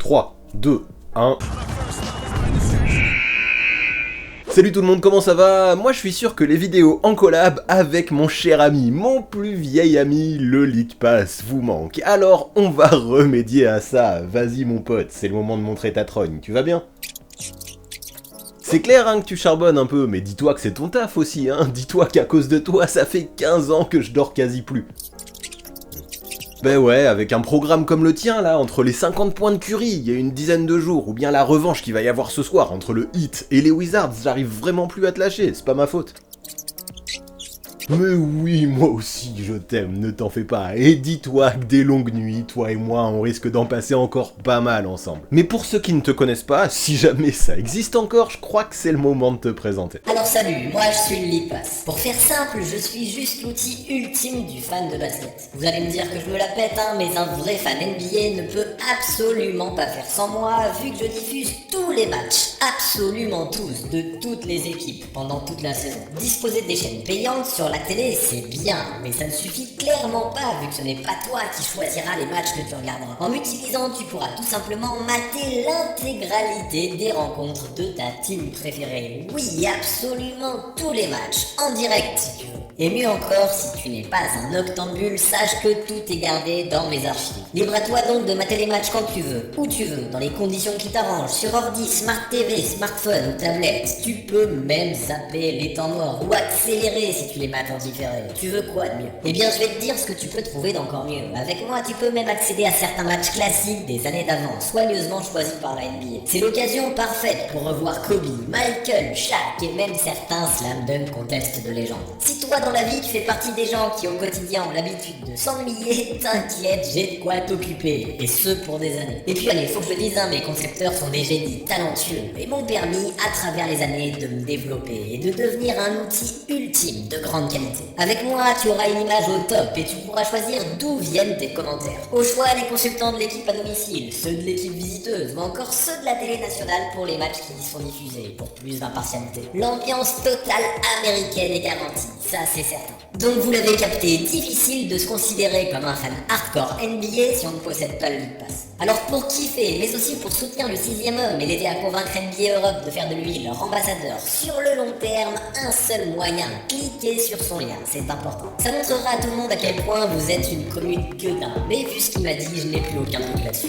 3, 2, 1... Salut tout le monde, comment ça va? Moi je suis sûr que les vidéos en collab avec mon cher ami, mon plus vieil ami, le League Pass, vous manquent. Alors on va remédier à ça. Vas-y mon pote, c'est le moment de montrer ta trogne, tu vas bien? C'est clair hein, que tu charbonnes un peu, mais dis-toi que c'est ton taf aussi, hein. Dis-toi qu'à cause de toi, ça fait 15 ans que je dors quasi plus. Ben ouais, avec un programme comme le tien là, entre les 50 points de Curry il y a une dizaine de jours, ou bien la revanche qu'il va y avoir ce soir entre le Heat et les Wizards, j'arrive vraiment plus à te lâcher, c'est pas ma faute. Mais oui, moi aussi je t'aime, ne t'en fais pas, et dis-toi que des longues nuits, toi et moi, on risque d'en passer encore pas mal ensemble. Mais pour ceux qui ne te connaissent pas, si jamais ça existe encore, je crois que c'est le moment de te présenter. Alors salut, moi je suis le League Pass. Pour faire simple, je suis juste l'outil ultime du fan de basket. Vous allez me dire que je me la pète, hein, mais un vrai fan NBA ne peut absolument pas faire sans moi, vu que je diffuse tous les matchs, absolument tous, de toutes les équipes, pendant toute la saison. Disposer des chaînes payantes sur la télé, c'est bien, mais ça ne suffit clairement pas, vu que ce n'est pas toi qui choisiras les matchs que tu regarderas. En m'utilisant, tu pourras tout simplement mater l'intégralité des rencontres de ta team préférée. Oui, absolument tous les matchs, en direct si tu veux. Et mieux encore, si tu n'es pas un octambule, sache que tout est gardé dans mes archives. Libre à toi donc de mater les matchs quand tu veux, où tu veux, dans les conditions qui t'arrangent, sur ordi, smart TV, smartphone ou tablette. Tu peux même zapper les temps morts ou accélérer si tu les mates en différé. Tu veux quoi de mieux? Eh bien, je vais te dire ce que tu peux trouver d'encore mieux. Avec moi, tu peux même accéder à certains matchs classiques des années d'avant, soigneusement choisis par la NBA. C'est l'occasion parfaite pour revoir Kobe, Michael, Shaq et même certains slam dunk contests de légende. Si toi dans la vie tu fais partie des gens qui au quotidien ont l'habitude de s'ennuyer, t'inquiète, j'ai de quoi t'occuper, et ce pour des années. Et puis allez, faut que je le dise, hein, mes concepteurs sont des génies talentueux et m'ont permis à travers les années de me développer et de devenir un outil ultime de grande qualité. Avec moi, tu auras une image au top et tu pourras choisir d'où viennent tes commentaires. Au choix, les consultants de l'équipe à domicile, ceux de l'équipe visiteuse ou encore ceux de la télé nationale pour les matchs qui y sont diffusés, pour plus d'impartialité. L'ambiance totale américaine est garantie, ça c'est certain. Donc vous l'avez capté, difficile de se considérer comme un fan hardcore NBA si on ne possède pas le League Pass. Alors pour kiffer, mais aussi pour soutenir le 6ème homme et l'aider à convaincre NBA Europe de faire de lui leur ambassadeur sur le long terme, un seul moyen, cliquez sur son lien, c'est important. Ça montrera à tout le monde à quel point vous êtes une commune gueudin, mais vu ce qu'il m'a dit, je n'ai plus aucun doute là-dessus.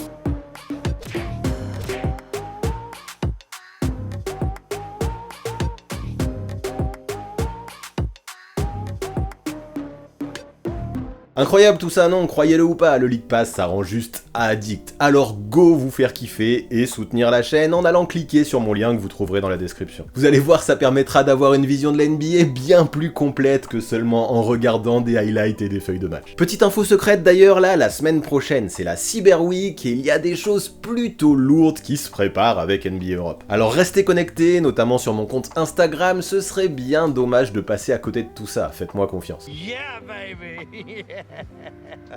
Incroyable tout ça, non? Croyez-le ou pas, le League Pass ça rend juste addict. Alors go vous faire kiffer et soutenir la chaîne en allant cliquer sur mon lien que vous trouverez dans la description. Vous allez voir, ça permettra d'avoir une vision de la NBA bien plus complète que seulement en regardant des highlights et des feuilles de match. Petite info secrète d'ailleurs, là, la semaine prochaine c'est la Cyber Week et il y a des choses plutôt lourdes qui se préparent avec NBA Europe. Alors restez connectés, notamment sur mon compte Instagram, ce serait bien dommage de passer à côté de tout ça, faites-moi confiance. Yeah, baby!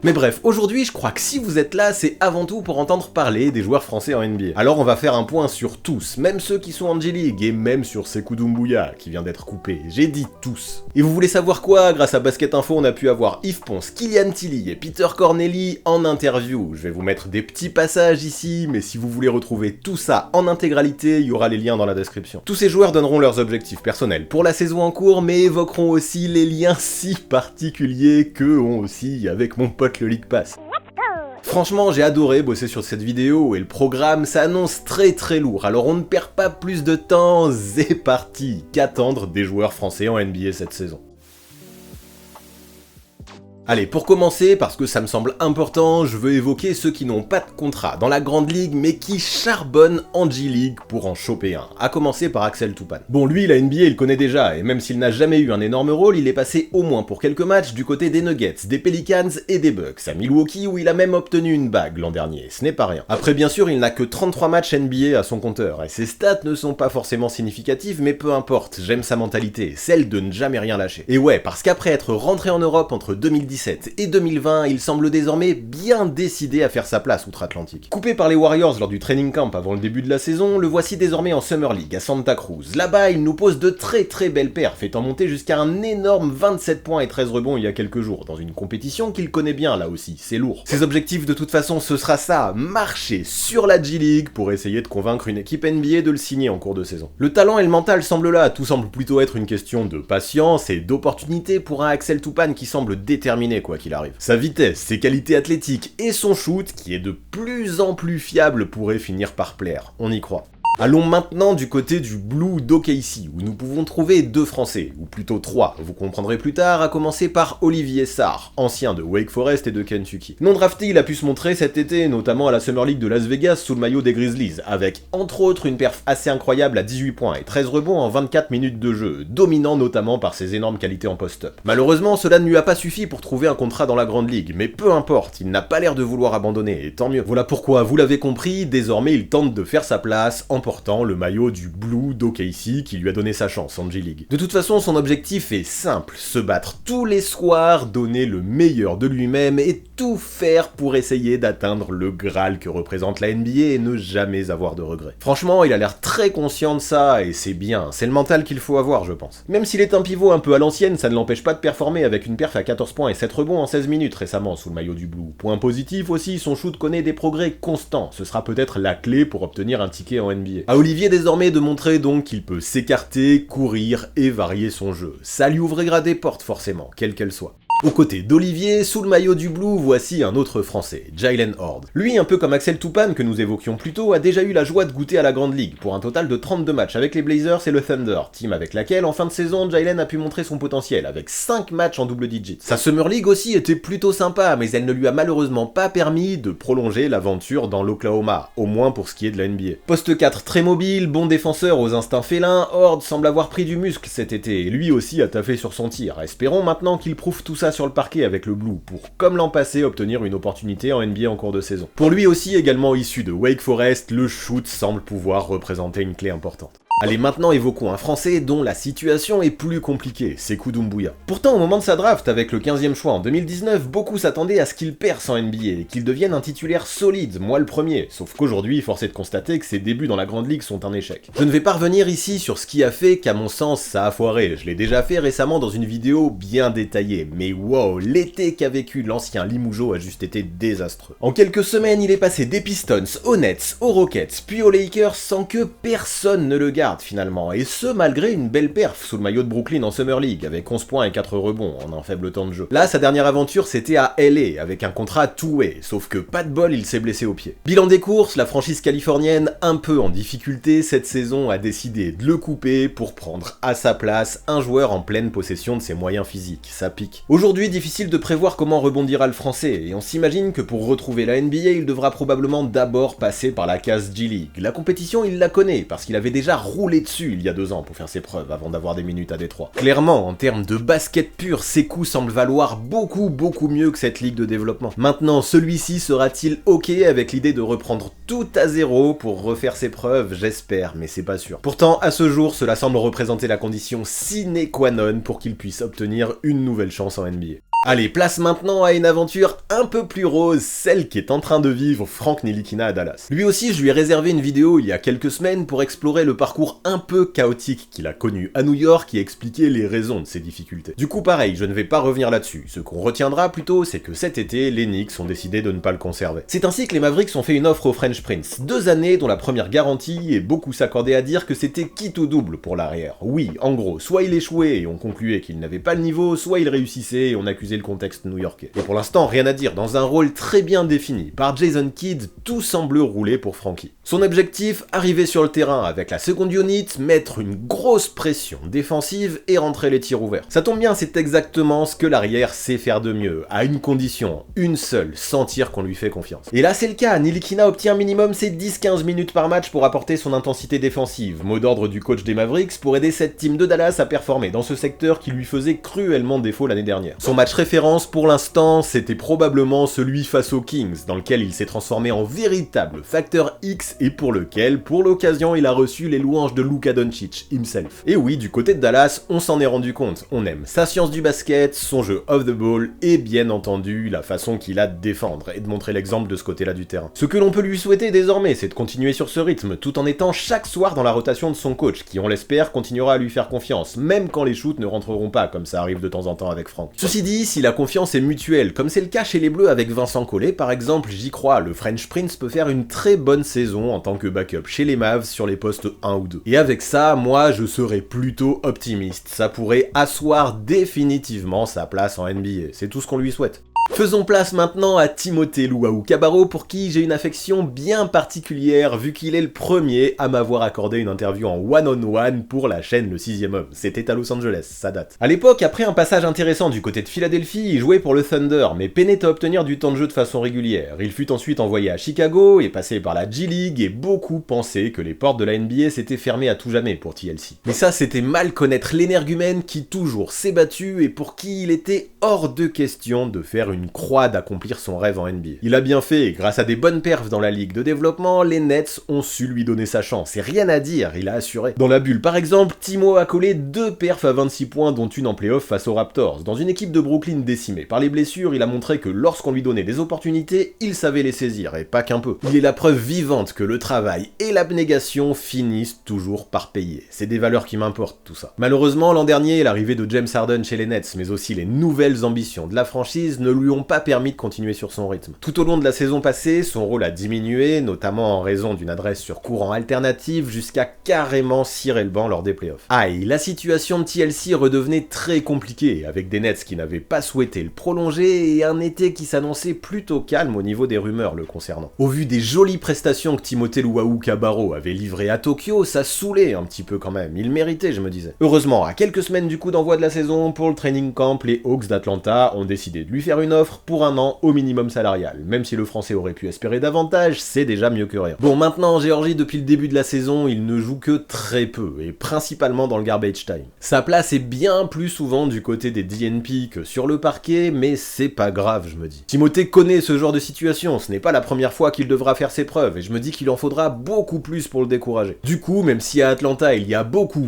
Mais bref, aujourd'hui je crois que si vous êtes là, c'est avant tout pour entendre parler des joueurs français en NBA. Alors on va faire un point sur tous, même ceux qui sont en G-League, et même sur Sekou Doumbouya, qui vient d'être coupé. J'ai dit tous. Et vous voulez savoir quoi? Grâce à Basket Info, on a pu avoir Yves Ponce, Kylian Tilly et Peter Corneli en interview. Je vais vous mettre des petits passages ici, mais si vous voulez retrouver tout ça en intégralité, il y aura les liens dans la description. Tous ces joueurs donneront leurs objectifs personnels pour la saison en cours, mais évoqueront aussi les liens si particuliers qu'eux ont aussi avec mon pote le League Pass. Franchement, j'ai adoré bosser sur cette vidéo et le programme s'annonce très lourd, alors on ne perd pas plus de temps, c'est parti! Qu'attendre des joueurs français en NBA cette saison? Allez, pour commencer, parce que ça me semble important, je veux évoquer ceux qui n'ont pas de contrat dans la Grande Ligue, mais qui charbonnent en G-League pour en choper un, à commencer par Axel Toupane. Bon, lui, la NBA, il connaît déjà, et même s'il n'a jamais eu un énorme rôle, il est passé au moins pour quelques matchs du côté des Nuggets, des Pelicans et des Bucks, à Milwaukee, où il a même obtenu une bague l'an dernier, ce n'est pas rien. Après, bien sûr, il n'a que 33 matchs NBA à son compteur, et ses stats ne sont pas forcément significatives, mais peu importe, j'aime sa mentalité, celle de ne jamais rien lâcher. Et ouais, parce qu'après être rentré en Europe entre 2017 2017 et 2020, il semble désormais bien décidé à faire sa place outre-Atlantique. Coupé par les Warriors lors du training camp avant le début de la saison, le voici désormais en Summer League à Santa Cruz. Là-bas, il nous pose de très belles perfs, étant monté jusqu'à un énorme 27 points et 13 rebonds il y a quelques jours, dans une compétition qu'il connaît bien là aussi, c'est lourd. Ses objectifs de toute façon ce sera ça, marcher sur la G-League pour essayer de convaincre une équipe NBA de le signer en cours de saison. Le talent et le mental semblent là, tout semble plutôt être une question de patience et d'opportunité pour un Axel Toupane qui semble déterminé quoi qu'il arrive. Sa vitesse, ses qualités athlétiques et son shoot, qui est de plus en plus fiable, pourrait finir par plaire, on y croit. Allons maintenant du côté du Blue d'OKC, où nous pouvons trouver deux Français, ou plutôt trois, vous comprendrez plus tard, à commencer par Olivier Sarr, ancien de Wake Forest et de Kentucky. Non drafté, il a pu se montrer cet été, notamment à la Summer League de Las Vegas sous le maillot des Grizzlies, avec entre autres une perf assez incroyable à 18 points et 13 rebonds en 24 minutes de jeu, dominant notamment par ses énormes qualités en post-up. Malheureusement, cela ne lui a pas suffi pour trouver un contrat dans la Grande Ligue, mais peu importe, il n'a pas l'air de vouloir abandonner, et tant mieux. Voilà pourquoi, vous l'avez compris, désormais il tente de faire sa place en portant le maillot du Blue d'OKC qui lui a donné sa chance en G-League. De toute façon, son objectif est simple, se battre tous les soirs, donner le meilleur de lui-même et tout faire pour essayer d'atteindre le Graal que représente la NBA et ne jamais avoir de regrets. Franchement, il a l'air très conscient de ça et c'est bien, c'est le mental qu'il faut avoir je pense. Même s'il est un pivot un peu à l'ancienne, ça ne l'empêche pas de performer avec une perf à 14 points et 7 rebonds en 16 minutes récemment sous le maillot du Blue. Point positif aussi, son shoot connaît des progrès constants, ce sera peut-être la clé pour obtenir un ticket en NBA. À Olivier désormais de montrer donc qu'il peut s'écarter, courir et varier son jeu. Ça lui ouvrira des portes forcément, quelles qu'elles soient. Aux côtés d'Olivier, sous le maillot du Blue, voici un autre Français, Jaylen Horde. Lui, un peu comme Axel Toupane que nous évoquions plus tôt, a déjà eu la joie de goûter à la Grande Ligue, pour un total de 32 matchs avec les Blazers et le Thunder, team avec laquelle, en fin de saison, Jaylen a pu montrer son potentiel, avec 5 matchs en double digit. Sa Summer League aussi était plutôt sympa, mais elle ne lui a malheureusement pas permis de prolonger l'aventure dans l'Oklahoma, au moins pour ce qui est de la NBA. Poste 4 très mobile, bon défenseur aux instincts félins, Horde semble avoir pris du muscle cet été, et lui aussi a taffé sur son tir. Espérons maintenant qu'il prouve tout ça sur le parquet avec le Blue pour, comme l'an passé, obtenir une opportunité en NBA en cours de saison. Pour lui aussi, également issu de Wake Forest, le shoot semble pouvoir représenter une clé importante. Allez, maintenant évoquons un Français dont la situation est plus compliquée, Sékou Doumbouya. Pourtant, au moment de sa draft, avec le 15e choix en 2019, beaucoup s'attendaient à ce qu'il perce en NBA et qu'il devienne un titulaire solide, moi le premier, sauf qu'aujourd'hui, force est de constater que ses débuts dans la Grande Ligue sont un échec. Je ne vais pas revenir ici sur ce qui a fait qu'à mon sens, ça a foiré, je l'ai déjà fait récemment dans une vidéo bien détaillée, mais wow, l'été qu'a vécu l'ancien Limoujo a juste été désastreux. En quelques semaines, il est passé des Pistons aux Nets, aux Rockets, puis aux Lakers sans que personne ne le garde finalement, et ce malgré une belle perf sous le maillot de Brooklyn en Summer League, avec 11 points et 4 rebonds en un faible temps de jeu. Là, sa dernière aventure c'était à LA, avec un contrat two-way, sauf que pas de bol, il s'est blessé au pied. Bilan des courses, la franchise californienne, un peu en difficulté cette saison, a décidé de le couper pour prendre à sa place un joueur en pleine possession de ses moyens physiques, ça pique. Aujourd'hui, difficile de prévoir comment rebondira le français, et on s'imagine que pour retrouver la NBA, il devra probablement d'abord passer par la case G-League. La compétition, il la connaît, parce qu'il avait déjà roulé dessus il y a 2 ans pour faire ses preuves avant d'avoir des minutes à Détroit. Clairement, en termes de basket pur, Sékou semble valoir beaucoup mieux que cette ligue de développement. Maintenant, celui-ci sera-t-il ok avec l'idée de reprendre tout à zéro pour refaire ses preuves? J'espère, mais c'est pas sûr. Pourtant, à ce jour, cela semble représenter la condition sine qua non pour qu'il puisse obtenir une nouvelle chance en NBA. Allez, place maintenant à une aventure un peu plus rose, celle qui est en train de vivre Frank Ntilikina à Dallas. Lui aussi, je lui ai réservé une vidéo il y a quelques semaines pour explorer le parcours un peu chaotique qu'il a connu à New York et expliquer les raisons de ses difficultés. Du coup, pareil, je ne vais pas revenir là-dessus. Ce qu'on retiendra plutôt, c'est que cet été, les Knicks ont décidé de ne pas le conserver. C'est ainsi que les Mavericks ont fait une offre au French Prince. 2 années dont la première garantie, et beaucoup s'accordaient à dire que c'était quitte ou double pour l'arrière. Oui, en gros, soit il échouait et on concluait qu'il n'avait pas le niveau, soit il réussissait et on accusait le contexte new-yorkais. Et pour l'instant, rien à dire, dans un rôle très bien défini par Jason Kidd, tout semble rouler pour Frankie. Son objectif, arriver sur le terrain avec la seconde unit, mettre une grosse pression défensive et rentrer les tirs ouverts. Ça tombe bien, c'est exactement ce que l'arrière sait faire de mieux, à une condition, une seule, sentir qu'on lui fait confiance. Et là c'est le cas, Ntilikina obtient minimum ses 10-15 minutes par match pour apporter son intensité défensive, mot d'ordre du coach des Mavericks pour aider cette team de Dallas à performer dans ce secteur qui lui faisait cruellement défaut l'année dernière. Son match référence pour l'instant, c'était probablement celui face aux Kings, dans lequel il s'est transformé en véritable facteur X et pour lequel, pour l'occasion, il a reçu les louanges de Luka Doncic himself. Et oui, du côté de Dallas, on s'en est rendu compte. On aime sa science du basket, son jeu off the ball et bien entendu la façon qu'il a de défendre et de montrer l'exemple de ce côté-là du terrain. Ce que l'on peut lui souhaiter désormais, c'est de continuer sur ce rythme tout en étant chaque soir dans la rotation de son coach, qui on l'espère continuera à lui faire confiance, même quand les shoots ne rentreront pas, comme ça arrive de temps en temps avec Frank. Ceci dit, si la confiance est mutuelle, comme c'est le cas chez les Bleus avec Vincent Collet par exemple, j'y crois, le French Prince peut faire une très bonne saison en tant que backup chez les Mavs sur les postes 1 ou 2. Et avec ça, moi je serais plutôt optimiste, ça pourrait asseoir définitivement sa place en NBA, c'est tout ce qu'on lui souhaite. Faisons place maintenant à Timothé Luwawu-Cabarrot pour qui j'ai une affection bien particulière vu qu'il est le premier à m'avoir accordé une interview en one-on-one pour la chaîne Le 6ème Homme. C'était à Los Angeles, ça date. À l'époque, après un passage intéressant du côté de Philadelphie, il jouait pour le Thunder mais peinait à obtenir du temps de jeu de façon régulière. Il fut ensuite envoyé à Chicago et passé par la G-League et beaucoup pensaient que les portes de la NBA s'étaient fermées à tout jamais pour TLC. Mais ça, c'était mal connaître l'énergumène qui toujours s'est battu et pour qui il était hors de question de faire une croix d'accomplir son rêve en NBA. Il a bien fait, et grâce à des bonnes perfs dans la ligue de développement, les Nets ont su lui donner sa chance, et rien à dire, il a assuré. Dans la bulle par exemple, Timo a collé 2 perfs à 26 points dont une en playoff face aux Raptors. Dans une équipe de Brooklyn décimée par les blessures, il a montré que lorsqu'on lui donnait des opportunités, il savait les saisir, et pas qu'un peu. Il est la preuve vivante que le travail et l'abnégation finissent toujours par payer. C'est des valeurs qui m'importent tout ça. Malheureusement, l'an dernier, l'arrivée de James Harden chez les Nets, mais aussi les nouvelles ambitions de la franchise ne lui ont pas permis de continuer sur son rythme. Tout au long de la saison passée, son rôle a diminué, notamment en raison d'une adresse sur courant alternatif, jusqu'à carrément cirer le banc lors des playoffs. Aïe, la situation de TLC redevenait très compliquée, avec des Nets qui n'avaient pas souhaité le prolonger et un été qui s'annonçait plutôt calme au niveau des rumeurs le concernant. Au vu des jolies prestations que Timothé Luwawu-Cabarrot avait livrées à Tokyo, ça saoulait un petit peu quand même, il méritait je me disais. Heureusement, à quelques semaines du coup d'envoi de la saison, pour le training camp, les Hawks d'Atlanta ont décidé de lui faire une offre pour un an au minimum salarial. Même si le français aurait pu espérer davantage, c'est déjà mieux que rien. Bon, maintenant en Géorgie, depuis le début de la saison, il ne joue que très peu, et principalement dans le garbage time. Sa place est bien plus souvent du côté des DNP que sur le parquet, mais c'est pas grave, je me dis. Timothée connaît ce genre de situation, ce n'est pas la première fois qu'il devra faire ses preuves, et je me dis qu'il en faudra beaucoup plus pour le décourager. Du coup, même si à Atlanta il y a beaucoup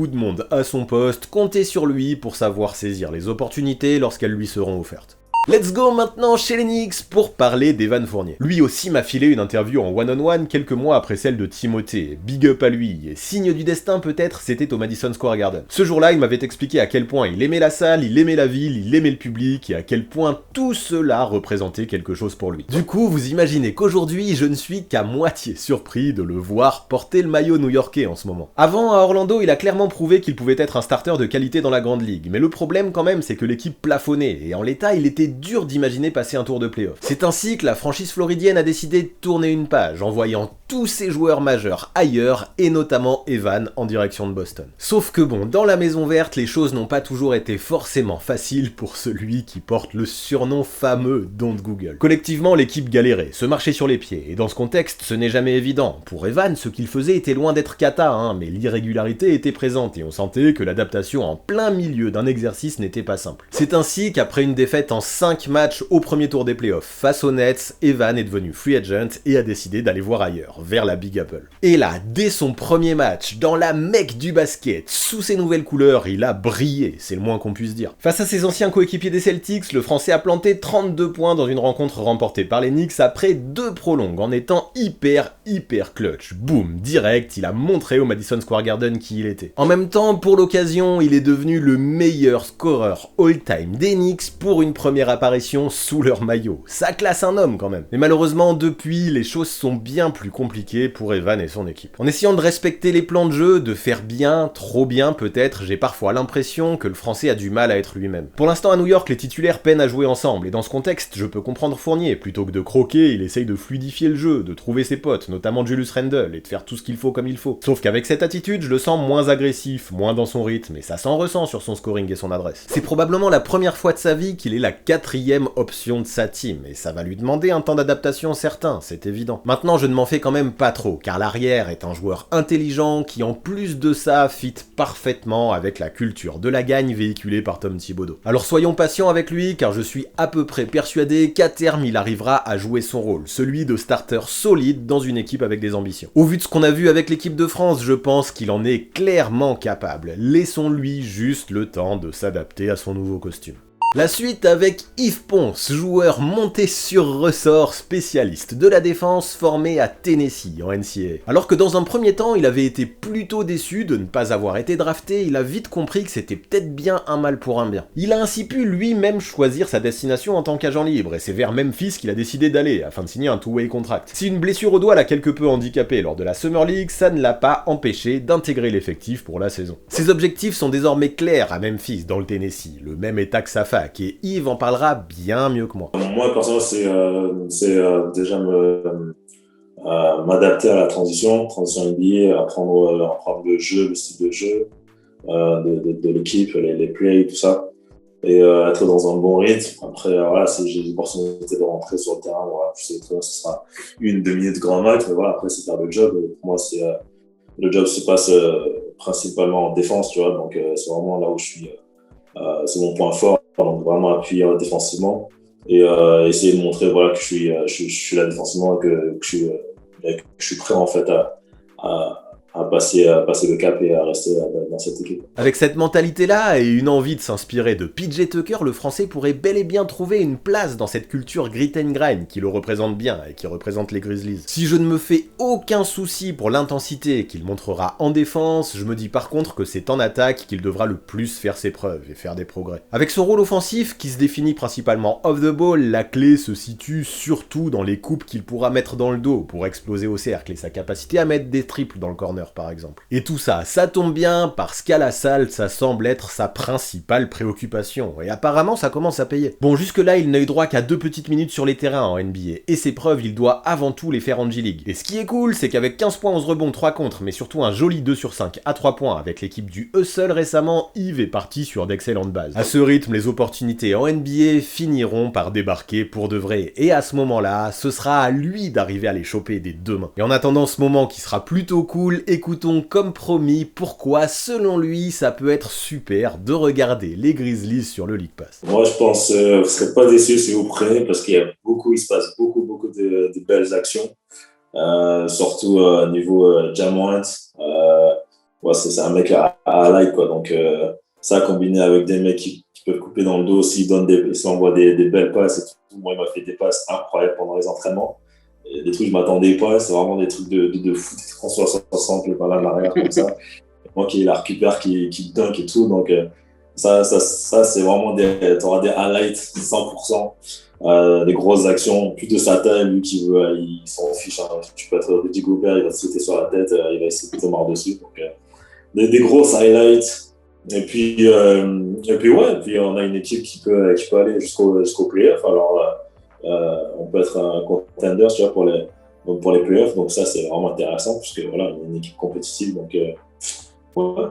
de monde à son poste, comptez sur lui pour savoir saisir les opportunités lorsqu'elles lui seront offertes. Let's go maintenant chez les Knicks pour parler d'Evan Fournier. Lui aussi m'a filé une interview en one-on-one quelques mois après celle de Timothée. Big up à lui, et signe du destin peut-être, c'était au Madison Square Garden. Ce jour-là, il m'avait expliqué à quel point il aimait la salle, il aimait la ville, il aimait le public, et à quel point tout cela représentait quelque chose pour lui. Du coup, vous imaginez qu'aujourd'hui, je ne suis qu'à moitié surpris de le voir porter le maillot new-yorkais en ce moment. Avant, à Orlando, il a clairement prouvé qu'il pouvait être un starter de qualité dans la grande ligue, mais le problème quand même, c'est que l'équipe plafonnait, et en l'état, il était dur d'imaginer passer un tour de play-off. C'est ainsi que la franchise floridienne a décidé de tourner une page, envoyant tous ses joueurs majeurs ailleurs, et notamment Evan en direction de Boston. Sauf que bon, dans la maison verte, les choses n'ont pas toujours été forcément faciles pour celui qui porte le surnom fameux Don't Google. Collectivement, l'équipe galérait, se marchait sur les pieds, et dans ce contexte, ce n'est jamais évident. Pour Evan, ce qu'il faisait était loin d'être cata, mais l'irrégularité était présente, et on sentait que l'adaptation en plein milieu d'un exercice n'était pas simple. C'est ainsi qu'après une défaite en 5 matchs au premier tour des playoffs face aux Nets, Evan est devenu free agent et a décidé d'aller voir ailleurs, vers la Big Apple. Et là, dès son premier match, dans la Mecque du basket, sous ses nouvelles couleurs, il a brillé, c'est le moins qu'on puisse dire. Face à ses anciens coéquipiers des Celtics, le français a planté 32 points dans une rencontre remportée par les Knicks après 2 prolongues en étant hyper clutch. Boum, direct, il a montré au Madison Square Garden qui il était. En même temps, pour l'occasion, il est devenu le meilleur scoreur all-time des Knicks pour une première apparition sous leur maillot. Ça classe un homme quand même. Mais malheureusement, depuis, les choses sont bien plus compliquées pour Evan et son équipe. En essayant de respecter les plans de jeu, de faire bien, trop bien peut-être, j'ai parfois l'impression que le français a du mal à être lui-même. Pour l'instant à New York, les titulaires peinent à jouer ensemble, et dans ce contexte, je peux comprendre Fournier. Plutôt que de croquer, il essaye de fluidifier le jeu, de trouver ses potes, notamment Julius Randle, et de faire tout ce qu'il faut comme il faut. Sauf qu'avec cette attitude, je le sens moins agressif, moins dans son rythme, et ça s'en ressent sur son scoring et son adresse. C'est probablement la première fois de sa vie qu'il est la 4e option de sa team, et ça va lui demander un temps d'adaptation certain, c'est évident. Maintenant, je ne m'en fais quand même pas trop, car l'arrière est un joueur intelligent qui, en plus de ça, fit parfaitement avec la culture de la gagne véhiculée par Tom Thibodeau. Alors soyons patients avec lui, car je suis à peu près persuadé qu'à terme, il arrivera à jouer son rôle, celui de starter solide dans une équipe avec des ambitions. Au vu de ce qu'on a vu avec l'équipe de France, je pense qu'il en est clairement capable. Laissons-lui juste le temps de s'adapter à son nouveau costume. La suite avec Yves Ponce, joueur monté sur ressort, spécialiste de la défense formé à Tennessee en NCAA. Alors que dans un premier temps, il avait été plutôt déçu de ne pas avoir été drafté, il a vite compris que c'était peut-être bien un mal pour un bien. Il a ainsi pu lui-même choisir sa destination en tant qu'agent libre, et c'est vers Memphis qu'il a décidé d'aller, afin de signer un two-way contract. Si une blessure au doigt l'a quelque peu handicapé lors de la Summer League, ça ne l'a pas empêché d'intégrer l'effectif pour la saison. Ses objectifs sont désormais clairs à Memphis, dans le Tennessee, le même état que sa fac, et Yves en parlera bien mieux que moi. Moi, personnellement, c'est déjà m'adapter à la transition NBA, apprendre le jeu, le style de jeu de l'équipe, les plays, tout ça, et être dans un bon rythme. Après, voilà, si j'ai l'opportunité de rentrer sur le terrain, voilà, je sais très bien que ce sera une demi-minute grand match, mais voilà, après, c'est faire le job. Pour moi, le job se passe principalement en défense, tu vois, donc c'est vraiment là où je suis. C'est mon point fort, donc vraiment appuyer défensivement et essayer de montrer voilà, que je suis là défensivement et que je suis prêt en fait à passer le cap et à rester dans cette équipe. Avec cette mentalité-là et une envie de s'inspirer de PJ Tucker, le Français pourrait bel et bien trouver une place dans cette culture grit and grind qui le représente bien et qui représente les Grizzlies. Si je ne me fais aucun souci pour l'intensité qu'il montrera en défense, je me dis par contre que c'est en attaque qu'il devra le plus faire ses preuves et faire des progrès. Avec son rôle offensif qui se définit principalement off the ball, la clé se situe surtout dans les coupes qu'il pourra mettre dans le dos pour exploser au cercle et sa capacité à mettre des triples dans le corner par exemple. Et tout ça, ça tombe bien parce qu'à la salle, ça semble être sa principale préoccupation, et apparemment ça commence à payer. Bon, jusque-là, il n'a eu droit qu'à 2 petites minutes sur les terrains en NBA, et ses preuves, il doit avant tout les faire en G-League. Et ce qui est cool, c'est qu'avec 15 points, 11 rebonds, 3 contre, mais surtout un joli 2 sur 5 à 3 points avec l'équipe du Hustle récemment, Yves est parti sur d'excellentes bases. À ce rythme, les opportunités en NBA finiront par débarquer pour de vrai, et à ce moment-là, ce sera à lui d'arriver à les choper des deux mains. Et en attendant ce moment qui sera plutôt cool, écoutons comme promis pourquoi, selon lui, ça peut être super de regarder les Grizzlies sur le League Pass. Moi, je pense que vous ne serez pas déçus si vous prenez parce il se passe beaucoup de belles actions, surtout au niveau Jamorant. Ouais, c'est un mec à highlight, quoi. Donc, ça combiné avec des mecs qui peuvent couper dans le dos, s'ils envoient des belles passes et tout. Moi, il m'a fait des passes incroyables pendant les entraînements. Et des trucs que je ne m'attendais pas, c'est vraiment des trucs de foot, François 60, le ballon en arrière comme ça. Moi qui la récupère, qui dunk et tout, donc ça c'est vraiment t'auras des highlights 100%, des grosses actions, plus de sa taille, lui qui veut, il s'en fiche, hein. Tu peux être Rudy Gobert, il va te sauter sur la tête, il va essayer de te mordre dessus, donc des grosses highlights, et puis on a une équipe qui peut aller jusqu'au playoff, alors on peut être un contender, tu vois, pour les playoffs, donc ça c'est vraiment intéressant puisque voilà, on est une équipe compétitive, donc ouais.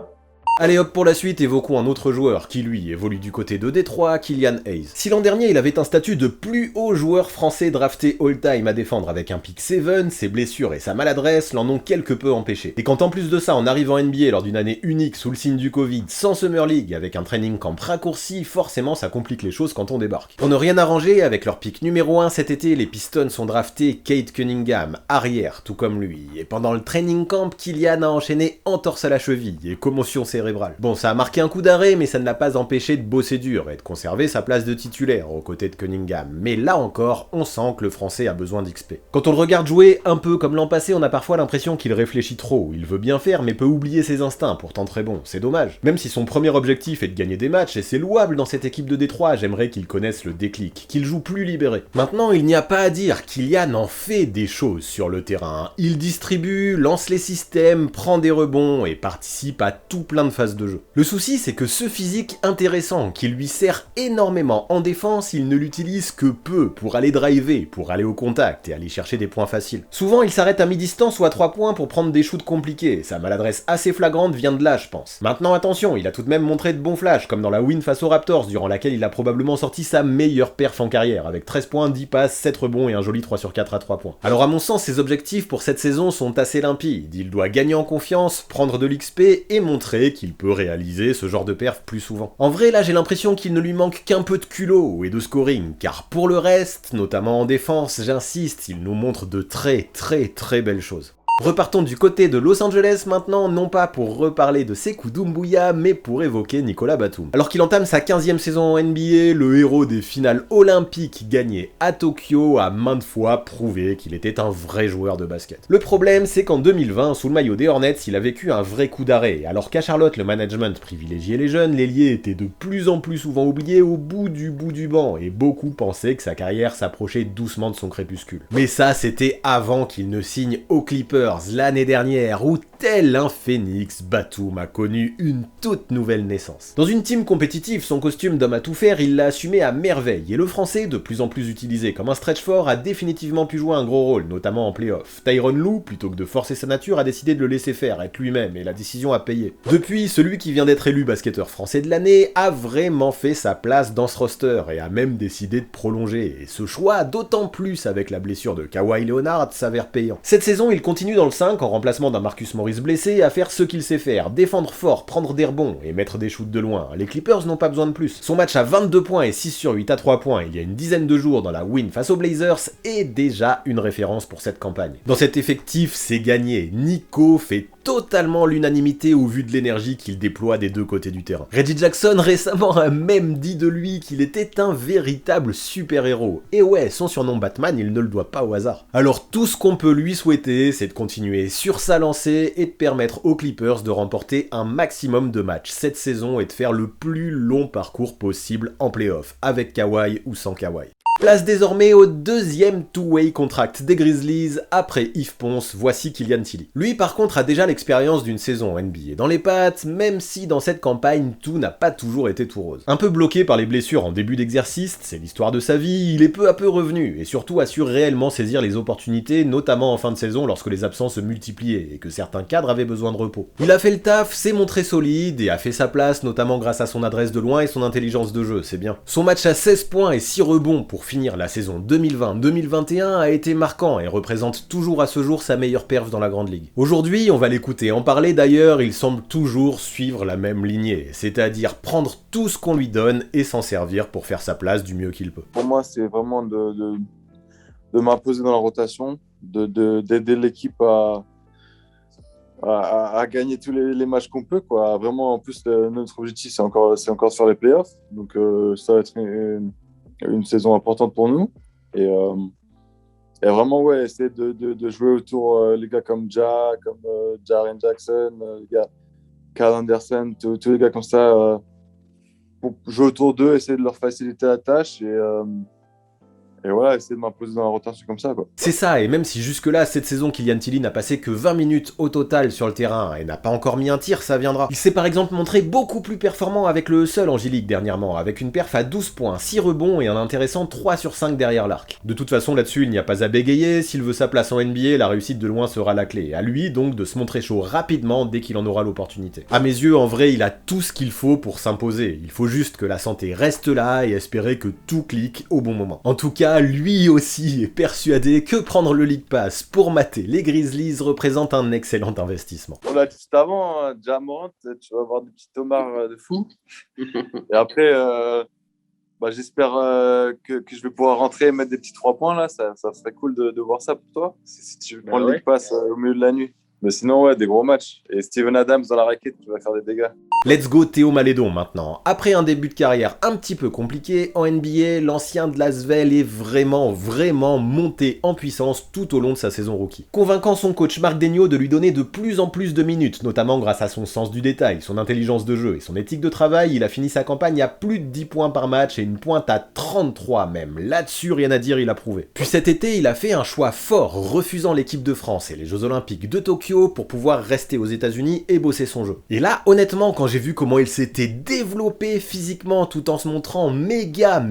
Allez hop, pour la suite, évoquons un autre joueur qui, lui, évolue du côté de Détroit, Killian Hayes. Si l'an dernier, il avait un statut de plus haut joueur français drafté all-time à défendre avec un pick 7, ses blessures et sa maladresse l'en ont quelque peu empêché. Et quand en plus de ça, en arrivant en NBA lors d'une année unique sous le signe du Covid, sans Summer League, avec un training camp raccourci, forcément ça complique les choses quand on débarque. Pour ne rien arranger, avec leur pick numéro 1 cet été, les Pistons ont drafté Cade Cunningham, arrière, tout comme lui. Et pendant le training camp, Killian a enchaîné entorse à la cheville et commotion cérébrale. Bon, ça a marqué un coup d'arrêt, mais ça ne l'a pas empêché de bosser dur et de conserver sa place de titulaire aux côtés de Cunningham. Mais là encore, on sent que le français a besoin d'XP. Quand on le regarde jouer, un peu comme l'an passé, on a parfois l'impression qu'il réfléchit trop. Il veut bien faire, mais peut oublier ses instincts, pourtant très bon. C'est dommage. Même si son premier objectif est de gagner des matchs, et c'est louable dans cette équipe de Détroit, j'aimerais qu'il connaisse le déclic, qu'il joue plus libéré. Maintenant, il n'y a pas à dire, Killian en fait des choses sur le terrain. Il distribue, lance les systèmes, prend des rebonds et participe à tout plein de phase de jeu. Le souci, c'est que ce physique intéressant, qui lui sert énormément en défense, il ne l'utilise que peu pour aller driver, pour aller au contact et aller chercher des points faciles. Souvent, il s'arrête à mi-distance ou à 3 points pour prendre des shoots compliqués, sa maladresse assez flagrante vient de là, je pense. Maintenant attention, il a tout de même montré de bons flashs, comme dans la win face aux Raptors, durant laquelle il a probablement sorti sa meilleure perf en carrière, avec 13 points, 10 passes, 7 rebonds et un joli 3 sur 4 à 3 points. Alors à mon sens, ses objectifs pour cette saison sont assez limpides, il doit gagner en confiance, prendre de l'XP et montrer qu'il peut réaliser ce genre de perf plus souvent. En vrai, là j'ai l'impression qu'il ne lui manque qu'un peu de culot et de scoring, car pour le reste, notamment en défense, j'insiste, il nous montre de très belles choses. Repartons du côté de Los Angeles maintenant, non pas pour reparler de Sekou Doumbouya, mais pour évoquer Nicolas Batum. Alors qu'il entame sa 15e saison en NBA, le héros des finales olympiques gagnées à Tokyo a maintes fois prouvé qu'il était un vrai joueur de basket. Le problème, c'est qu'en 2020, sous le maillot des Hornets, il a vécu un vrai coup d'arrêt. Alors qu'à Charlotte, le management privilégiait les jeunes, l'ailier était de plus en plus souvent oublié au bout du banc, et beaucoup pensaient que sa carrière s'approchait doucement de son crépuscule. Mais ça, c'était avant qu'il ne signe aux Clippers l'année dernière, où tel un phénix, Batum a connu une toute nouvelle naissance. Dans une team compétitive, son costume d'homme à tout faire, il l'a assumé à merveille, et le français, de plus en plus utilisé comme un stretch fort, a définitivement pu jouer un gros rôle, notamment en play-off. Tyronn Lue, plutôt que de forcer sa nature, a décidé de le laisser faire, être lui-même, et la décision a payé. Depuis, celui qui vient d'être élu basketteur français de l'année a vraiment fait sa place dans ce roster, et a même décidé de prolonger, et ce choix, d'autant plus avec la blessure de Kawhi Leonard, s'avère payant. Cette saison, il continue dans le 5 en remplacement d'un Marcus Morris blessé à faire ce qu'il sait faire, défendre fort, prendre des rebonds et mettre des shoots de loin. Les Clippers n'ont pas besoin de plus. Son match à 22 points et 6 sur 8 à 3 points il y a une dizaine de jours dans la win face aux Blazers est déjà une référence pour cette campagne. Dans cet effectif, c'est gagné. Nico fait totalement l'unanimité au vu de l'énergie qu'il déploie des deux côtés du terrain. Reggie Jackson récemment a même dit de lui qu'il était un véritable super-héros. Et ouais, son surnom Batman, il ne le doit pas au hasard. Alors tout ce qu'on peut lui souhaiter, c'est de continuer sur sa lancée et de permettre aux Clippers de remporter un maximum de matchs cette saison et de faire le plus long parcours possible en play-off, avec Kawhi ou sans Kawhi. Place désormais au deuxième two-way contract des Grizzlies, après Yves Ponce, voici Killian Tilly. Lui par contre a déjà l'expérience d'une saison NBA dans les pattes, même si dans cette campagne tout n'a pas toujours été tout rose. Un peu bloqué par les blessures en début d'exercice, c'est l'histoire de sa vie, il est peu à peu revenu, et surtout a su réellement saisir les opportunités, notamment en fin de saison lorsque les absences se multipliaient, et que certains cadres avaient besoin de repos. Il a fait le taf, s'est montré solide, et a fait sa place, notamment grâce à son adresse de loin et son intelligence de jeu, c'est bien. Son match à 16 points et 6 rebonds pour finir la saison 2020-2021 a été marquant et représente toujours à ce jour sa meilleure perf dans la grande ligue. Aujourd'hui, on va l'écouter en parler d'ailleurs, il semble toujours suivre la même lignée, c'est-à-dire prendre tout ce qu'on lui donne et s'en servir pour faire sa place du mieux qu'il peut. Pour moi, c'est vraiment de m'imposer dans la rotation, d'aider l'équipe à gagner tous les matchs qu'on peut, quoi. Vraiment, en plus, notre objectif, c'est encore de faire les playoffs, donc ça va être une saison importante pour nous et vraiment essayer de jouer autour les gars comme comme Jaren Jackson, les gars Kyle Anderson, tous les gars comme ça, pour jouer autour d'eux, essayer de leur faciliter la tâche et voilà, essayer de m'imposer dans la rotation comme ça, quoi. C'est ça, et même si jusque-là, cette saison, Killian Tilly n'a passé que 20 minutes au total sur le terrain et n'a pas encore mis un tir, ça viendra. Il s'est par exemple montré beaucoup plus performant avec le hustle en G-League dernièrement, avec une perf à 12 points, 6 rebonds et un intéressant 3 sur 5 derrière l'arc. De toute façon, là-dessus, il n'y a pas à bégayer, s'il veut sa place en NBA, la réussite de loin sera la clé. À lui, donc, de se montrer chaud rapidement dès qu'il en aura l'opportunité. À mes yeux, en vrai, il a tout ce qu'il faut pour s'imposer. Il faut juste que la santé reste là et espérer que tout clique au bon moment. En tout cas, lui aussi est persuadé que prendre le League Pass pour mater les Grizzlies représente un excellent investissement. On l'a dit juste avant, Ja Morant, tu vas avoir des petits tomards de fou. Et après, j'espère que je vais pouvoir rentrer et mettre des petits 3 points là. Ça serait cool de voir ça pour toi, si tu veux prendre le League Pass au milieu de la nuit. Mais sinon, des gros matchs. Et Steven Adams dans la raquette qui va faire des dégâts. Let's go Théo Malédon maintenant. Après un début de carrière un petit peu compliqué, en NBA, l'ancien de Lasvel est vraiment monté en puissance tout au long de sa saison rookie. Convainquant son coach Marc Daigneault de lui donner de plus en plus de minutes, notamment grâce à son sens du détail, son intelligence de jeu et son éthique de travail, il a fini sa campagne à plus de 10 points par match et une pointe à 33 même. Là-dessus, rien à dire, il a prouvé. Puis cet été, il a fait un choix fort, refusant l'équipe de France et les Jeux Olympiques de Tokyo Tokyo pour pouvoir rester aux États-Unis et bosser son jeu. Et là, honnêtement, quand j'ai vu comment il s'était développé physiquement tout en se montrant méga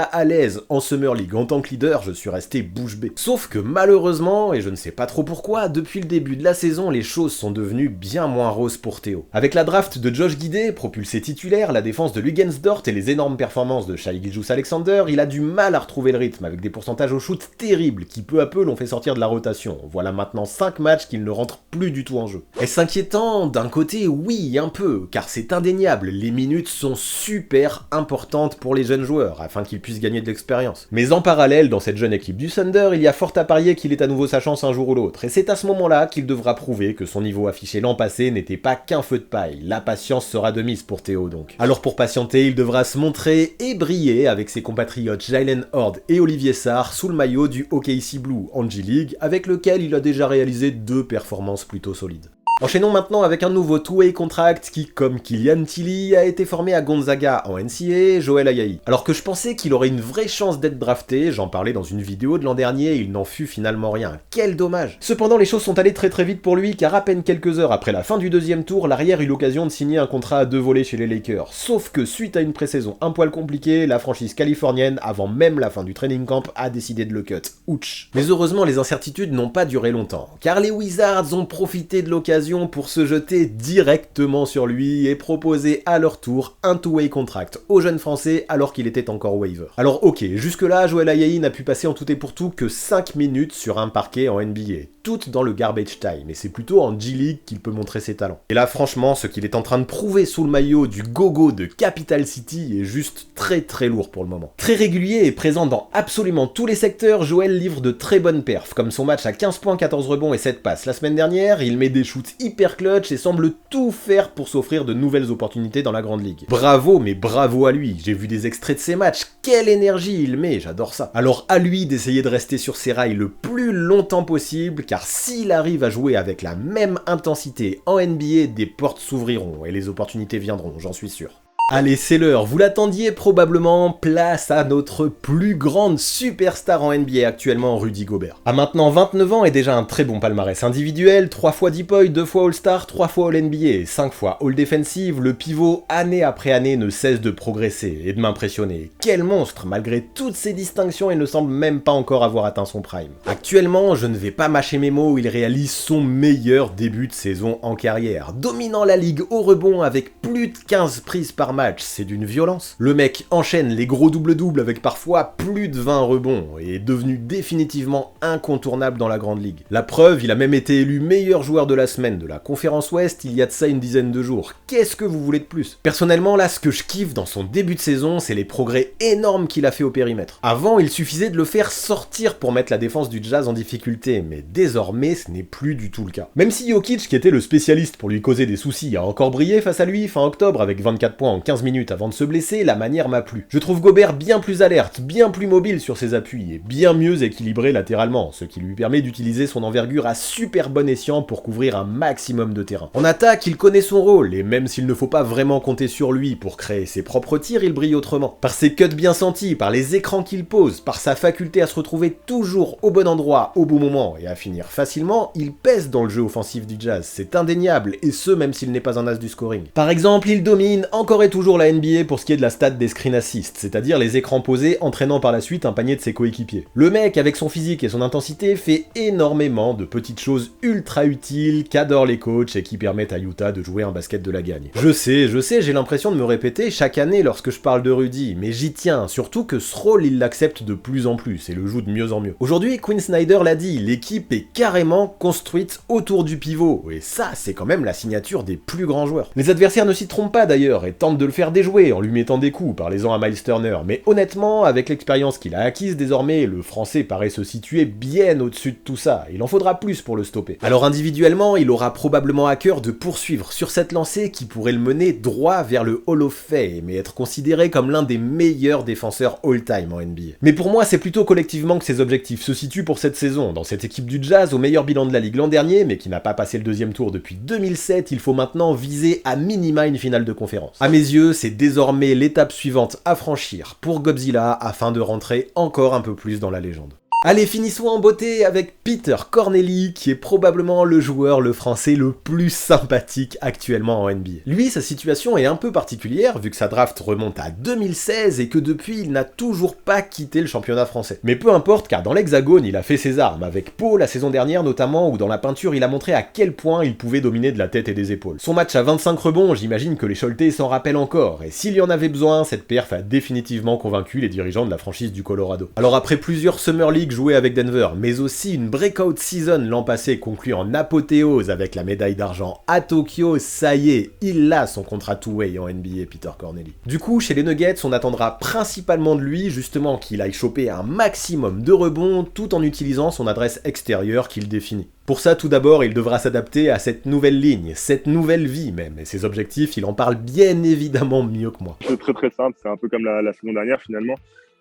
à l'aise en Summer League en tant que leader, je suis resté bouche bée. Sauf que malheureusement, et je ne sais pas trop pourquoi, depuis le début de la saison, les choses sont devenues bien moins roses pour Théo. Avec la draft de Josh Giddey, propulsé titulaire, la défense de Luguensdort et les énormes performances de Shai Gilgeous-Alexander, il a du mal à retrouver le rythme avec des pourcentages au shoot terribles qui peu à peu l'ont fait sortir de la rotation. Voilà maintenant 5 matchs qu'il ne rentre plus du tout en jeu. Est-ce inquiétant? D'un côté, oui, un peu, car c'est indéniable, les minutes sont super importantes pour les jeunes joueurs, afin qu'ils puissent gagner de l'expérience. Mais en parallèle, dans cette jeune équipe du Thunder, il y a fort à parier qu'il ait à nouveau sa chance un jour ou l'autre, et c'est à ce moment-là qu'il devra prouver que son niveau affiché l'an passé n'était pas qu'un feu de paille. La patience sera de mise pour Théo donc. Alors pour patienter, il devra se montrer et briller avec ses compatriotes Jalen Horde et Olivier Sarr sous le maillot du OKC Blue en G-League, avec lequel il a déjà réalisé 2 performances plutôt solides. Enchaînons maintenant avec un nouveau two-way contract qui, comme Killian Tilly, a été formé à Gonzaga en NCAA, Joel Ayayi. Alors que je pensais qu'il aurait une vraie chance d'être drafté, j'en parlais dans une vidéo de l'an dernier, il n'en fut finalement rien. Quel dommage! Cependant, les choses sont allées très vite pour lui, car à peine quelques heures après la fin du 2e tour, l'arrière eut l'occasion de signer un contrat à 2 volets chez les Lakers. Sauf que suite à une pré-saison un poil compliquée, la franchise californienne, avant même la fin du training camp, a décidé de le cut. Ouch! Mais heureusement, les incertitudes n'ont pas duré longtemps, car les Wizards ont profité de l'occasion pour se jeter directement sur lui et proposer à leur tour un two-way contract au jeune français alors qu'il était encore waiver. Alors ok, jusque-là, Joel Ayayi n'a pu passer en tout et pour tout que 5 minutes sur un parquet en NBA, toutes dans le garbage time, et c'est plutôt en G-League qu'il peut montrer ses talents. Et là franchement, ce qu'il est en train de prouver sous le maillot du gogo de Capital City est juste très lourd pour le moment. Très régulier et présent dans absolument tous les secteurs, Joel livre de très bonnes perfs, comme son match à 15 points, 14 rebonds et 7 passes la semaine dernière, il met des shoots hyper clutch et semble tout faire pour s'offrir de nouvelles opportunités dans la grande ligue. Bravo, mais bravo à lui, j'ai vu des extraits de ses matchs, quelle énergie il met, j'adore ça. Alors à lui d'essayer de rester sur ses rails le plus longtemps possible, car s'il arrive à jouer avec la même intensité en NBA, des portes s'ouvriront et les opportunités viendront, j'en suis sûr. Allez, c'est l'heure, vous l'attendiez probablement, place à notre plus grande superstar en NBA actuellement, Rudy Gobert. À maintenant 29 ans et déjà un très bon palmarès individuel, 3 fois Depoy, 2 fois All-Star, 3 fois All-NBA, 5 fois All-Defensive, le pivot année après année ne cesse de progresser et de m'impressionner. Quel monstre! Malgré toutes ces distinctions, il ne semble même pas encore avoir atteint son prime. Actuellement, je ne vais pas mâcher mes mots, il réalise son meilleur début de saison en carrière, dominant la ligue au rebond avec plus de 15 prises par match, c'est d'une violence. Le mec enchaîne les gros double-double avec parfois plus de 20 rebonds et est devenu définitivement incontournable dans la grande ligue. La preuve, il a même été élu meilleur joueur de la semaine de la conférence Ouest il y a de ça une dizaine de jours. Qu'est-ce que vous voulez de plus? Personnellement, là, ce que je kiffe dans son début de saison, c'est les progrès énormes qu'il a fait au périmètre. Avant, il suffisait de le faire sortir pour mettre la défense du Jazz en difficulté, mais désormais, ce n'est plus du tout le cas. Même si Jokic, qui était le spécialiste pour lui causer des soucis, a encore brillé face à lui fin octobre avec 24 points en 15 minutes avant de se blesser, la manière m'a plu. Je trouve Gobert bien plus alerte, bien plus mobile sur ses appuis et bien mieux équilibré latéralement, ce qui lui permet d'utiliser son envergure à super bon escient pour couvrir un maximum de terrain. En attaque, il connaît son rôle et même s'il ne faut pas vraiment compter sur lui pour créer ses propres tirs, il brille autrement. Par ses cuts bien sentis, par les écrans qu'il pose, par sa faculté à se retrouver toujours au bon endroit, au bon moment et à finir facilement, il pèse dans le jeu offensif du Jazz, c'est indéniable et ce même s'il n'est pas un as du scoring. Par exemple, il domine encore et toujours la NBA pour ce qui est de la stat des screen assists, c'est-à-dire les écrans posés entraînant par la suite un panier de ses coéquipiers. Le mec, avec son physique et son intensité, fait énormément de petites choses ultra utiles qu'adorent les coachs et qui permettent à Utah de jouer un basket de la gagne. Je sais, j'ai l'impression de me répéter chaque année lorsque je parle de Rudy, mais j'y tiens, surtout que ce rôle il l'accepte de plus en plus et le joue de mieux en mieux. Aujourd'hui, Quinn Snyder l'a dit, l'équipe est carrément construite autour du pivot, et ça, c'est quand même la signature des plus grands joueurs. Les adversaires ne s'y trompent pas d'ailleurs et tentent de le faire déjouer en lui mettant des coups, parlez-en à Miles Turner, mais honnêtement, avec l'expérience qu'il a acquise désormais, le français paraît se situer bien au-dessus de tout ça, il en faudra plus pour le stopper. Alors individuellement, il aura probablement à cœur de poursuivre sur cette lancée qui pourrait le mener droit vers le Hall of Fame et être considéré comme l'un des meilleurs défenseurs all-time en NBA. Mais pour moi, c'est plutôt collectivement que ses objectifs se situent pour cette saison. Dans cette équipe du Jazz, au meilleur bilan de la ligue l'an dernier, mais qui n'a pas passé le 2e tour depuis 2007, il faut maintenant viser à minima une finale de conférence. À mes yeux, c'est désormais l'étape suivante à franchir pour Godzilla afin de rentrer encore un peu plus dans la légende. Allez, finissons en beauté avec Peter Corneli, qui est probablement le joueur le français le plus sympathique actuellement en NBA. Lui, sa situation est un peu particulière, vu que sa draft remonte à 2016 et que depuis, il n'a toujours pas quitté le championnat français. Mais peu importe, car dans l'Hexagone, il a fait ses armes, avec Pau la saison dernière notamment, où dans la peinture, il a montré à quel point il pouvait dominer de la tête et des épaules. Son match à 25 rebonds, j'imagine que les Choletais s'en rappellent encore, et s'il y en avait besoin, cette perf a définitivement convaincu les dirigeants de la franchise du Colorado. Alors après plusieurs Summer League joué avec Denver, mais aussi une breakout season l'an passé conclue en apothéose avec la médaille d'argent à Tokyo, ça y est, il a son contrat two-way en NBA, Peter Corneli. Du coup, chez les Nuggets, on attendra principalement de lui, justement, qu'il aille choper un maximum de rebonds tout en utilisant son adresse extérieure qu'il définit. Pour ça, tout d'abord, il devra s'adapter à cette nouvelle ligne, cette nouvelle vie même, et ses objectifs, il en parle bien évidemment mieux que moi. C'est très très simple, c'est un peu comme la saison dernière finalement.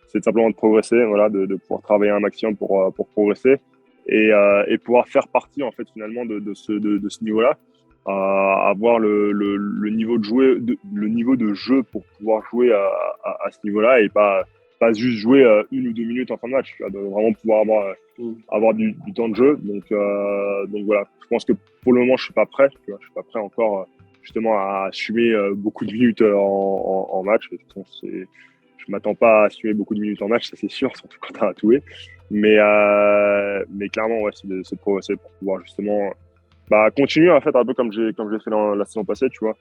C'est simplement de progresser, voilà, de pouvoir travailler un maximum pour progresser et pouvoir faire partie en fait finalement de ce niveau-là, avoir le niveau de jeu pour pouvoir jouer à ce niveau-là et pas juste jouer 1 ou 2 minutes en fin de match, tu vois, de vraiment pouvoir avoir du temps de jeu. Donc voilà, je pense que pour le moment je suis pas prêt, tu vois, je suis pas prêt encore justement à assumer beaucoup de minutes en match. De toute façon, je m'attends pas à assumer beaucoup de minutes en match, ça c'est sûr, surtout quand t'as à tout. Mais clairement, ouais, c'est de progresser pour pouvoir justement continuer en fait un peu comme j'ai fait la saison passée, tu vois.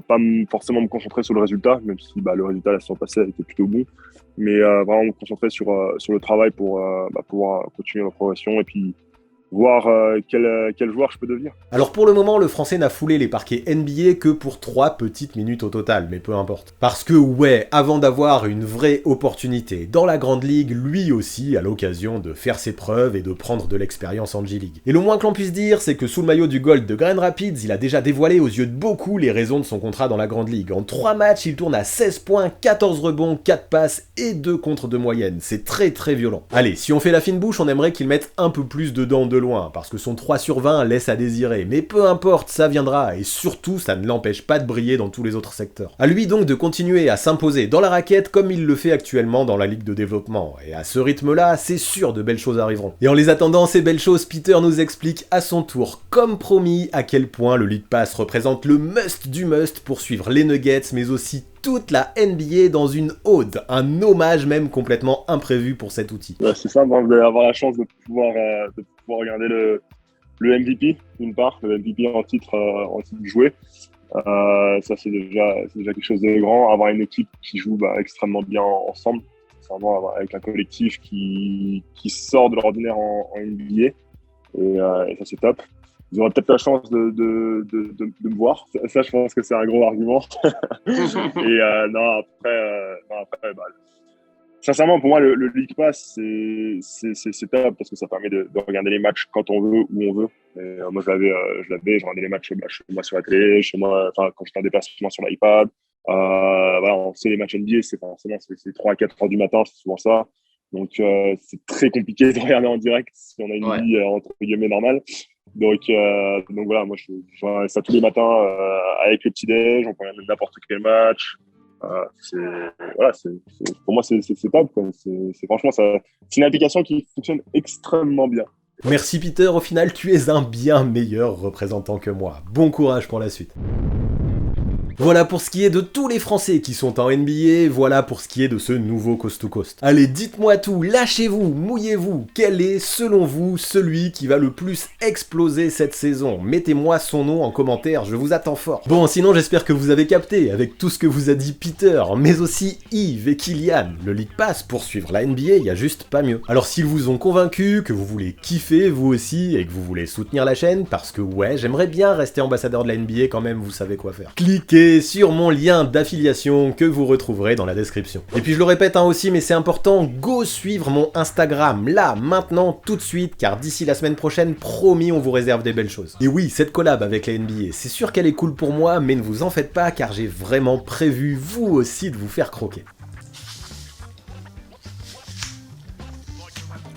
Pas forcément me concentrer sur le résultat, même si le résultat la saison passée a été plutôt bon, mais vraiment me concentrer sur le travail pour pouvoir continuer ma progression et puis voir quel joueur je peux devenir. Alors pour le moment, le français n'a foulé les parquets NBA que pour 3 petites minutes au total, mais peu importe. Parce que ouais, avant d'avoir une vraie opportunité dans la Grande Ligue, lui aussi a l'occasion de faire ses preuves et de prendre de l'expérience en G-League. Et le moins que l'on puisse dire, c'est que sous le maillot du Gold de Grand Rapids, il a déjà dévoilé aux yeux de beaucoup les raisons de son contrat dans la Grande Ligue. En 3 matchs, il tourne à 16 points, 14 rebonds, 4 passes et 2 contre de moyenne. C'est très très violent. Allez, si on fait la fine bouche, on aimerait qu'il mette un peu plus dedans de loin, parce que son 3 sur 20 laisse à désirer, mais peu importe, ça viendra, et surtout, ça ne l'empêche pas de briller dans tous les autres secteurs. À lui donc de continuer à s'imposer dans la raquette comme il le fait actuellement dans la Ligue de développement, et à ce rythme-là, c'est sûr de belles choses arriveront. Et en les attendant, ces belles choses, Peter nous explique à son tour, comme promis, à quel point le League Pass représente le must du must pour suivre les Nuggets, mais aussi toute la NBA dans une ode, un hommage même complètement imprévu pour cet outil. Ouais, c'est simple, vous allez avoir la chance de pouvoir regarder le MVP, d'une part, le MVP en titre joué. Ça, c'est déjà quelque chose de grand. Avoir une équipe qui joue extrêmement bien ensemble, avec un collectif qui sort de l'ordinaire en NBA. Et ça, c'est top. Ils auront peut-être la chance de me voir. Ça, je pense que c'est un gros argument. Et après, sincèrement, pour moi, le League Pass, c'est top parce que ça permet de regarder les matchs quand on veut, où on veut. Et, moi, je regardais les matchs chez moi sur la télé, chez moi, quand j'étais en déplacement sur l'iPad. On sait les matchs NBA, c'est 3 à 4 heures du matin, c'est souvent ça. Donc, c'est très compliqué de regarder en direct si on a une vie entre guillemets normale. Donc voilà, moi je regarde ça tous les matins avec le petit-déj, on peut regarder n'importe quel match. Pour moi, c'est top, quoi. Franchement, c'est une application qui fonctionne extrêmement bien. Merci Peter, au final tu es un bien meilleur représentant que moi. Bon courage pour la suite. Voilà pour ce qui est de tous les Français qui sont en NBA, voilà pour ce qui est de ce nouveau Coast to Coast. Allez, dites-moi tout, lâchez-vous, mouillez-vous, quel est, selon vous, celui qui va le plus exploser cette saison? Mettez-moi son nom en commentaire, je vous attends fort. Bon, sinon j'espère que vous avez capté, avec tout ce que vous a dit Peter, mais aussi Yves et Kylian, le League Pass pour suivre la NBA, y a juste pas mieux. Alors s'ils vous ont convaincu, que vous voulez kiffer vous aussi, et que vous voulez soutenir la chaîne, parce que ouais, j'aimerais bien rester ambassadeur de la NBA quand même, vous savez quoi faire. Cliquez sur mon lien d'affiliation que vous retrouverez dans la description. Et puis je le répète aussi, mais c'est important, go suivre mon Instagram, là, maintenant, tout de suite, car d'ici la semaine prochaine, promis, on vous réserve des belles choses. Et oui, cette collab avec la NBA, c'est sûr qu'elle est cool pour moi, mais ne vous en faites pas, car j'ai vraiment prévu, vous aussi, de vous faire croquer.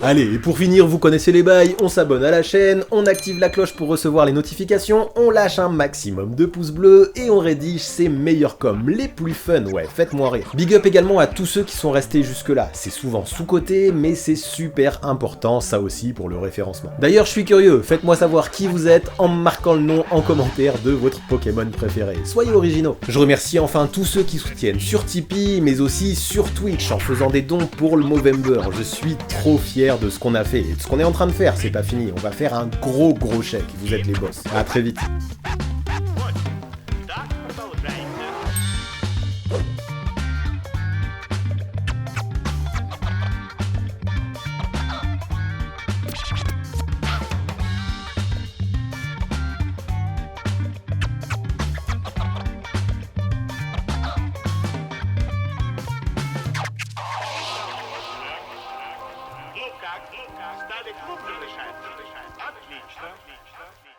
Allez, et pour finir, vous connaissez les bails, on s'abonne à la chaîne, on active la cloche pour recevoir les notifications, on lâche un maximum de pouces bleus et on rédige ses meilleurs coms, les plus fun, ouais, faites-moi rire. Big up également à tous ceux qui sont restés jusque-là, c'est souvent sous-coté, mais c'est super important, ça aussi, pour le référencement. D'ailleurs, je suis curieux, faites-moi savoir qui vous êtes en me marquant le nom en commentaire de votre Pokémon préféré, soyez originaux. Je remercie enfin tous ceux qui soutiennent sur Tipeee, mais aussi sur Twitch en faisant des dons pour le Movember. Je suis trop fier de ce qu'on a fait et de ce qu'on est en train de faire, c'est pas fini, on va faire un gros chèque, vous êtes les boss. À très vite. Lukas, стали клуб решать. Отлично.